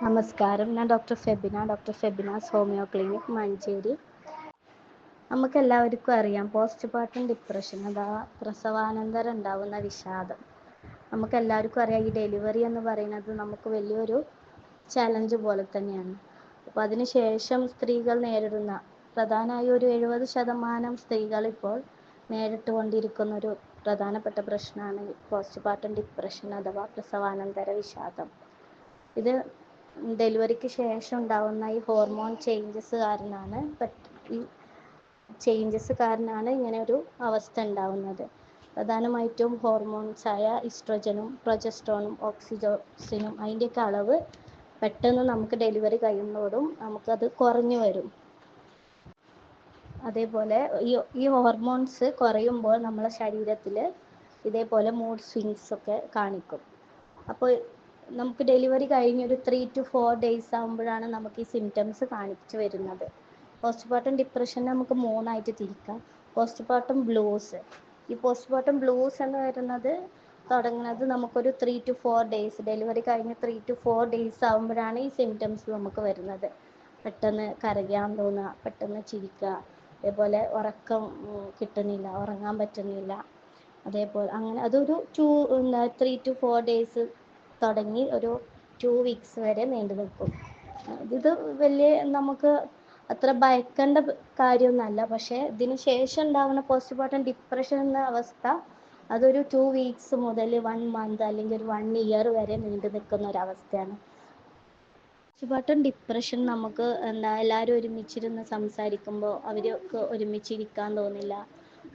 നമസ്കാരം. ഞാൻ doctor ഫെബിനാസ് homeo clinic, Manjeri. നമുക്കെല്ലാവർക്കും അറിയാം, പോസ്റ്റ്പാർട്ടം ഡിപ്രഷൻ അഥവാ പ്രസവാനന്തരം ഉണ്ടാവുന്ന വിഷാദം. നമുക്കെല്ലാവർക്കും അറിയാം, ഈ ഡെലിവറി എന്ന് പറയുന്നത് നമുക്ക് വലിയൊരു ചലഞ്ച് പോലെ തന്നെയാണ്. അപ്പോൾ അതിനുശേഷം സ്ത്രീകൾ നേരിടുന്ന പ്രധാനമായും ഒരു 70% സ്ത്രീകൾ ഇപ്പോൾ നേരിട്ടുകൊണ്ടിരിക്കുന്ന ഒരു പ്രധാനപ്പെട്ട പ്രശ്നമാണ് പോസ്റ്റ്പാർട്ടം ഡിപ്രഷൻ അഥവാ പ്രസവാനന്തര വിഷാദം. ഇത് ഡെലിവറിക്ക് ശേഷം ഉണ്ടാവുന്ന ഈ ഹോർമോൺ ചേഞ്ചസ് കാരണമാണ് ഇങ്ങനെ ഒരു അവസ്ഥ ഉണ്ടാവുന്നത്. പ്രധാനമായിട്ടും ഹോർമോൺസായ ഈസ്ട്രജനും പ്രൊജസ്ട്രോണും ഓക്സിറ്റോസിനും അതിൻ്റെയൊക്കെ അളവ് പെട്ടെന്ന് നമുക്ക് ഡെലിവറി കഴിയുന്നതോടും നമുക്കത് കുറഞ്ഞു വരും. അതേപോലെ ഈ ഹോർമോൺസ് കുറയുമ്പോൾ നമ്മളെ ശരീരത്തിൽ ഇതേപോലെ മൂഡ് സ്വിങ്സ് ഒക്കെ കാണിക്കും. അപ്പോൾ നമുക്ക് ഡെലിവറി കഴിഞ്ഞൊരു 3 to 4 days ആകുമ്പോഴാണ് നമുക്ക് ഈ സിംറ്റംസ് കാണിച്ചു വരുന്നത്. പോസ്റ്റ്പാർട്ടം ഡിപ്രഷൻ നമുക്ക് 3ആയിട്ട് തിരിക്കാം. Postpartum blues. ഈ പോസ്റ്റ്പാർട്ടം ബ്ലൂസ് എന്ന് വരുന്നത് തുടങ്ങുന്നത് നമുക്കൊരു 3 to 4 days, ഡെലിവറി കഴിഞ്ഞ് 3 to 4 days ആകുമ്പോഴാണ് ഈ സിംറ്റംസ് നമുക്ക് വരുന്നത്. പെട്ടെന്ന് കരയാൻ തോന്നുക, പെട്ടെന്ന് ചിരിക്കുക, അതേപോലെ ഉറക്കം കിട്ടുന്നില്ല, ഉറങ്ങാൻ പറ്റുന്നില്ല. അതേപോലെ അങ്ങനെ അതൊരു 3 to 4 days തുടങ്ങി ഒരു 2 weeks വരെ നീണ്ടു നിൽക്കും. ഇത് വലിയ നമുക്ക് അത്ര ഭയക്കേണ്ട കാര്യമൊന്നുമല്ല. പക്ഷേ ഇതിന് ശേഷം ഉണ്ടാകുന്ന പോസ്റ്റ്പാർട്ടം ഡിപ്രഷൻ എന്ന അവസ്ഥ അതൊരു 2 weeks മുതൽ 1 month അല്ലെങ്കിൽ ഒരു 1 year വരെ നീണ്ടു നിൽക്കുന്ന ഒരവസ്ഥയാണ്. പോസ്റ്റ്പാർട്ടം ഡിപ്രഷൻ നമുക്ക് എല്ലാവരും ഒരുമിച്ചിരുന്ന് സംസാരിക്കുമ്പോൾ അവർക്ക് ഒരുമിച്ചിരിക്കാൻ തോന്നില്ല,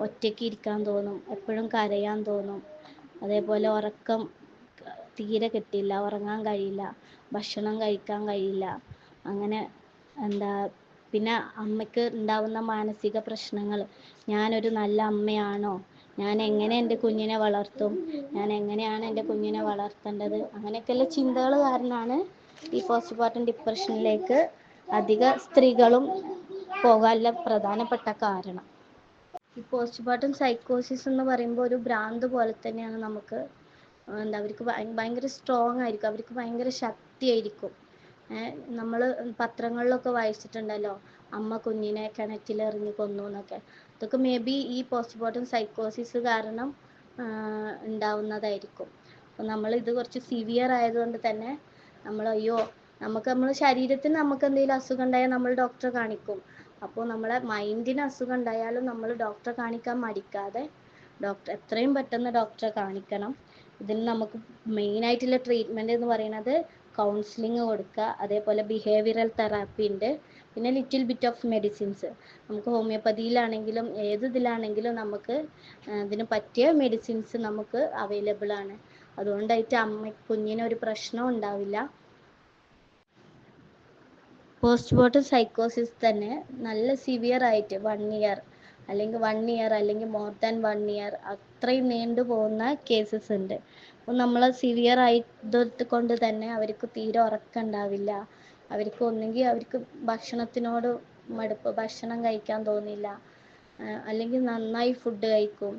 ഒറ്റയ്ക്ക് ഇരിക്കാൻ തോന്നും, എപ്പോഴും കരയാൻ തോന്നും, അതേപോലെ ഉറക്കം തീരെ കിട്ടില്ല, ഉറങ്ങാൻ കഴിയില്ല, ഭക്ഷണം കഴിക്കാൻ കഴിയില്ല. അങ്ങനെ പിന്നെ അമ്മയ്ക്ക് ഉണ്ടാവുന്ന മാനസിക പ്രശ്നങ്ങൾ, ഞാനൊരു നല്ല അമ്മയാണോ, ഞാൻ എങ്ങനെ എൻ്റെ കുഞ്ഞിനെ വളർത്തും, ഞാൻ എങ്ങനെയാണ് എൻ്റെ കുഞ്ഞിനെ വളർത്തേണ്ടത്, അങ്ങനെയൊക്കെയുള്ള ചിന്തകൾ കാരണമാണ് ഈ പോസ്റ്റ്പാർട്ടം ഡിപ്രഷനിലേക്ക് അധിക സ്ത്രീകളും പോകാനുള്ള പ്രധാനപ്പെട്ട കാരണം. ഈ പോസ്റ്റ്പാർട്ടം സൈക്കോസിസ് എന്ന് പറയുമ്പോൾ ഒരു ഭ്രാന്ത് പോലെ തന്നെയാണ്. നമുക്ക് അവർക്ക് ഭയങ്കര സ്ട്രോങ് ആയിരിക്കും, അവർക്ക് ഭയങ്കര ശക്തിയായിരിക്കും. നമ്മൾ പത്രങ്ങളിലൊക്കെ വായിച്ചിട്ടുണ്ടല്ലോ, അമ്മ കുഞ്ഞിനെ കിണറ്റിലെറിഞ്ഞ് കൊന്നു എന്നൊക്കെ. അതൊക്കെ മേ ബി ഈ പോസ്റ്റ്പാർട്ടം സൈക്കോസിസ് കാരണം ഉണ്ടാവുന്നതായിരിക്കും. അപ്പോൾ നമ്മൾ ഇത് കുറച്ച് സിവിയർ ആയതുകൊണ്ട് തന്നെ നമ്മുടെ ശരീരത്തിന് നമുക്ക് എന്തെങ്കിലും അസുഖം ഉണ്ടായാൽ നമ്മൾ ഡോക്ടറെ കാണിക്കും. അപ്പോൾ നമ്മളെ മൈൻഡിന് അസുഖം ഉണ്ടായാലും നമ്മൾ ഡോക്ടറെ കാണിക്കാൻ മടിക്കാതെ എത്രയും പെട്ടെന്ന് ഡോക്ടറെ കാണിക്കണം. ഇതിന് നമുക്ക് മെയിനായിട്ടുള്ള ട്രീറ്റ്മെൻറ്റ് എന്ന് പറയുന്നത് കൗൺസിലിംഗ് കൊടുക്കുക, അതേപോലെ ബിഹേവിയറൽ തെറാപ്പി ഉണ്ട്, പിന്നെ ലിറ്റിൽ ബിറ്റ് ഓഫ് മെഡിസിൻസ്. നമുക്ക് ഹോമിയോപ്പതിയിലാണെങ്കിലും ഇതിലാണെങ്കിലും നമുക്ക് ഇതിന് പറ്റിയ മെഡിസിൻസ് നമുക്ക് അവൈലബിൾ ആണ്. അതുകൊണ്ടായിട്ട് കുഞ്ഞിനൊരു പ്രശ്നവും ഉണ്ടാവില്ല. പോസ്റ്റ്പാർട്ടം സൈക്കോസിസ് തന്നെ നല്ല സിവിയർ ആയിട്ട് 1 year അല്ലെങ്കിൽ മോർ ദാൻ 1 year അത്രയും നീണ്ടു പോകുന്ന കേസസ് ഉണ്ട്. അപ്പോൾ നമ്മൾ സിവിയർ ആയത് കൊണ്ട് തന്നെ അവർക്ക് തീരെ ഉറക്കം ഉണ്ടാവില്ല. അവർക്ക് ഭക്ഷണത്തിനോട് മടുപ്പ്, ഭക്ഷണം കഴിക്കാൻ തോന്നില്ല, അല്ലെങ്കിൽ നന്നായി ഫുഡ് കഴിക്കും,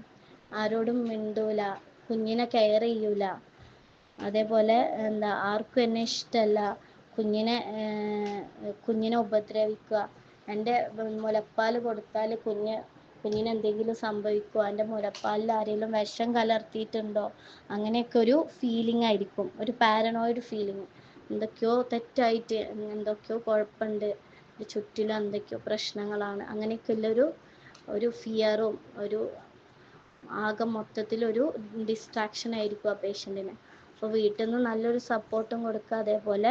ആരോടും മിണ്ടൂല, കുഞ്ഞിനെ കെയർ ചെയ്യൂല, അതേപോലെ ആർക്കും എന്നെ ഇഷ്ടമല്ല, കുഞ്ഞിനെ ഉപദ്രവിക്കുക, എൻ്റെ മുലപ്പാൽ കൊടുത്താൽ കുഞ്ഞിന് എന്തെങ്കിലും സംഭവിക്കുമോ, എൻ്റെ മുലപ്പാലിൽ ആരെങ്കിലും വിഷം കലർത്തിയിട്ടുണ്ടോ, അങ്ങനെയൊക്കെ ഒരു ഫീലിംഗ് ആയിരിക്കും, ഒരു പാരനോയിഡ് ഫീലിംഗ്. എന്തൊക്കെയോ തെറ്റായിട്ട്, എന്തൊക്കെയോ കുഴപ്പമുണ്ട്, ചുറ്റിലും എന്തൊക്കെയോ പ്രശ്നങ്ങളാണ്, അങ്ങനെയൊക്കെയുള്ളൊരു ഫിയറും ആകെ മൊത്തത്തിലൊരു ഡിസ്ട്രാക്ഷൻ ആയിരിക്കും ആ പേഷ്യൻറ്റിന്. അപ്പോൾ വീട്ടിൽ നിന്ന് നല്ലൊരു സപ്പോർട്ടും കൊടുക്കുക, അതേപോലെ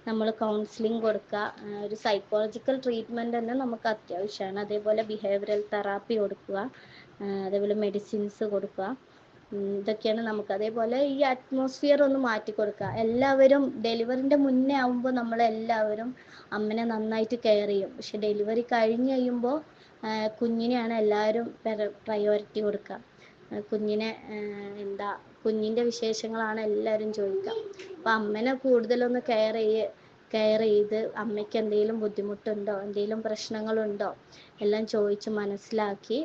നമ്മൾ കൗൺസിലിംഗ് കൊടുക്കുക, ഒരു സൈക്കോളജിക്കൽ ട്രീറ്റ്മെൻറ്റ് തന്നെ നമുക്ക് അത്യാവശ്യമാണ്. അതേപോലെ ബിഹേവിയറൽ തെറാപ്പി കൊടുക്കുക, അതേപോലെ മെഡിസിൻസ് കൊടുക്കുക. ഇതൊക്കെയാണ് നമുക്ക്. അതേപോലെ ഈ അറ്റ്മോസ്ഫിയർ ഒന്ന് മാറ്റി കൊടുക്കുക. എല്ലാവരും ഡെലിവറിൻ്റെ മുന്നേ ആകുമ്പോൾ നമ്മളെല്ലാവരും അമ്മനെ നന്നായിട്ട് കെയർ ചെയ്യും. പക്ഷെ ഡെലിവറി കഴിഞ്ഞ് കഴിയുമ്പോൾ കുഞ്ഞിനെയാണ് എല്ലാവരും പ്രയോറിറ്റി കൊടുക്കുക. കുഞ്ഞിൻ്റെ വിശേഷങ്ങളാണ് എല്ലാവരും ചോദിക്കുക. അപ്പോൾ അമ്മനെ കൂടുതലൊന്ന് കെയർ ചെയ്ത് അമ്മയ്ക്ക് എന്തെങ്കിലും ബുദ്ധിമുട്ടുണ്ടോ, എന്തെങ്കിലും പ്രശ്നങ്ങളുണ്ടോ എല്ലാം ചോദിച്ച് മനസ്സിലാക്കി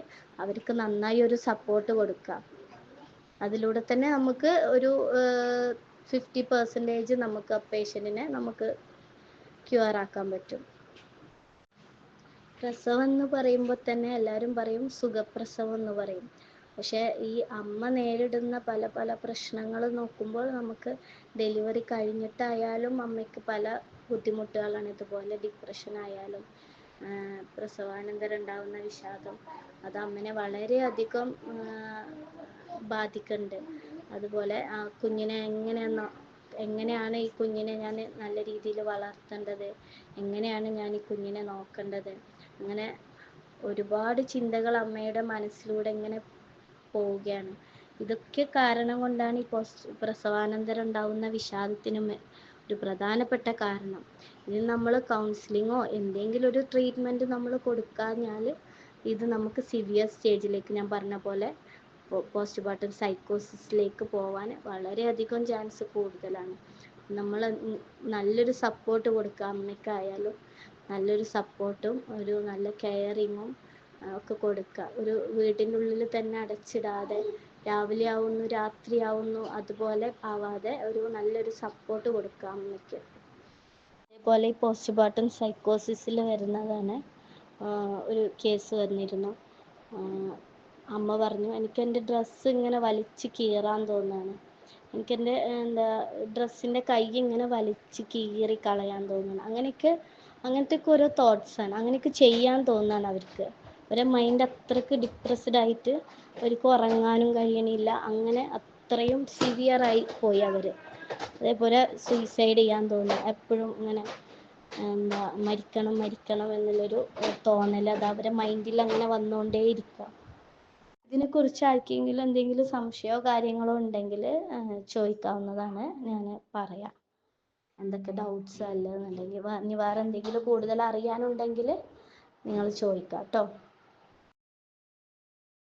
അവർക്ക് നന്നായി ഒരു സപ്പോർട്ട് കൊടുക്കുക. അതിലൂടെ തന്നെ നമുക്ക് ഒരു 50% നമുക്ക് ആ പേഷ്യൻറ്റിനെ നമുക്ക് ക്യൂർ ആക്കാൻ പറ്റും. പ്രസവം എന്ന് പറയുമ്പോൾ തന്നെ എല്ലാവരും പറയും സുഖപ്രസവം എന്ന് പറയും. പക്ഷേ ഈ അമ്മ നേരിടുന്ന പല പല പ്രശ്നങ്ങൾ നോക്കുമ്പോൾ നമുക്ക് ഡെലിവറി കഴിഞ്ഞിട്ടായാലും അമ്മയ്ക്ക് പല ബുദ്ധിമുട്ടുകളാണ്. ഇതുപോലെ ഡിപ്രഷൻ ആയാലും പ്രസവാനന്തരം ഉണ്ടാകുന്ന വിഷാദം, അത് അമ്മനെ വളരെയധികം ബാധിക്കുന്നുണ്ട്. അതുപോലെ ആ കുഞ്ഞിനെ എങ്ങനെയാണ് ഈ കുഞ്ഞിനെ ഞാൻ നല്ല രീതിയിൽ വളർത്തേണ്ടത്, എങ്ങനെയാണ് ഞാൻ ഈ കുഞ്ഞിനെ നോക്കേണ്ടത്, അങ്ങനെ ഒരുപാട് ചിന്തകൾ അമ്മയുടെ മനസ്സിലൂടെ ഇങ്ങനെ പോവുകയാണ്. ഇതൊക്കെ കാരണം കൊണ്ടാണ് ഈ പ്രസവാനന്തരം ഉണ്ടാവുന്ന വിഷാദത്തിനും ഒരു പ്രധാനപ്പെട്ട കാരണം. ഇതിന് നമ്മൾ കൗൺസിലിങ്ങോ എന്തെങ്കിലും ഒരു ട്രീറ്റ്മെൻറ്റ് നമ്മൾ കൊടുക്കാഞ്ഞാൽ ഇത് നമുക്ക് സിവിയർ സ്റ്റേജിലേക്ക്, ഞാൻ പറഞ്ഞ പോലെ പോസ്റ്റ്മോർട്ടം സൈക്കോസിസിലേക്ക് പോവാൻ വളരെയധികം ചാൻസ് കൂടുതലാണ്. നമ്മൾ നല്ലൊരു സപ്പോർട്ട് കൊടുക്കുക, അമ്മയ്ക്കായാലും നല്ലൊരു സപ്പോർട്ടും ഒരു നല്ല കെയറിങ്ങും ഒക്കെ കൊടുക്കുക. ഒരു വീടിൻ്റെ ഉള്ളിൽ തന്നെ അടച്ചിടാതെ രാവിലെ ആവുന്നു രാത്രി ആവുന്നു അതുപോലെ ആവാതെ ഒരു നല്ലൊരു സപ്പോർട്ട് കൊടുക്കുക അമ്മയ്ക്ക്. അതേപോലെ ഈ പോസ്റ്റ്മോർട്ടം സൈക്കോസിസിൽ വരുന്നതാണ് ഒരു കേസ് വന്നിരുന്നു. അമ്മ പറഞ്ഞു, എനിക്ക് എൻ്റെ ഡ്രസ്സ് ഇങ്ങനെ വലിച്ച് കീറാൻ തോന്നുകയാണ്, എനിക്കെൻ്റെ ഡ്രസ്സിൻ്റെ കൈ ഇങ്ങനെ വലിച്ച് കീറി കളയാൻ തോന്നുന്നു. അങ്ങനത്തെയൊക്കെ ഓരോ തോട്ട്സാണ്, അങ്ങനെയൊക്കെ ചെയ്യാൻ തോന്നുകയാണ് അവർക്ക്. അവരെ മൈൻഡ് അത്രയ്ക്ക് ഡിപ്രസ്ഡ് ആയിട്ട് അവർക്ക് ഉറങ്ങാനും കഴിയണില്ല. അങ്ങനെ അത്രയും സിവിയറായി പോയി അവർ. അതേപോലെ സൂയിസൈഡ് ചെയ്യാൻ തോന്നി, എപ്പോഴും ഇങ്ങനെ മരിക്കണം എന്നുള്ളൊരു തോന്നൽ അത് അവരെ മൈൻഡിൽ അങ്ങനെ വന്നുകൊണ്ടേയിരിക്കുക. ഇതിനെക്കുറിച്ച് ആർക്കെങ്കിലും എന്തെങ്കിലും സംശയമോ കാര്യങ്ങളോ ഉണ്ടെങ്കിൽ ചോദിക്കാവുന്നതാണ്, ഞാൻ പറയാം. എന്തൊക്കെ ഡൗട്ട്സ് അല്ലെന്നുണ്ടെങ്കിൽ ഇനി വേറെ എന്തെങ്കിലും കൂടുതൽ അറിയാനുണ്ടെങ്കിൽ നിങ്ങൾ ചോദിക്കാം കേട്ടോ.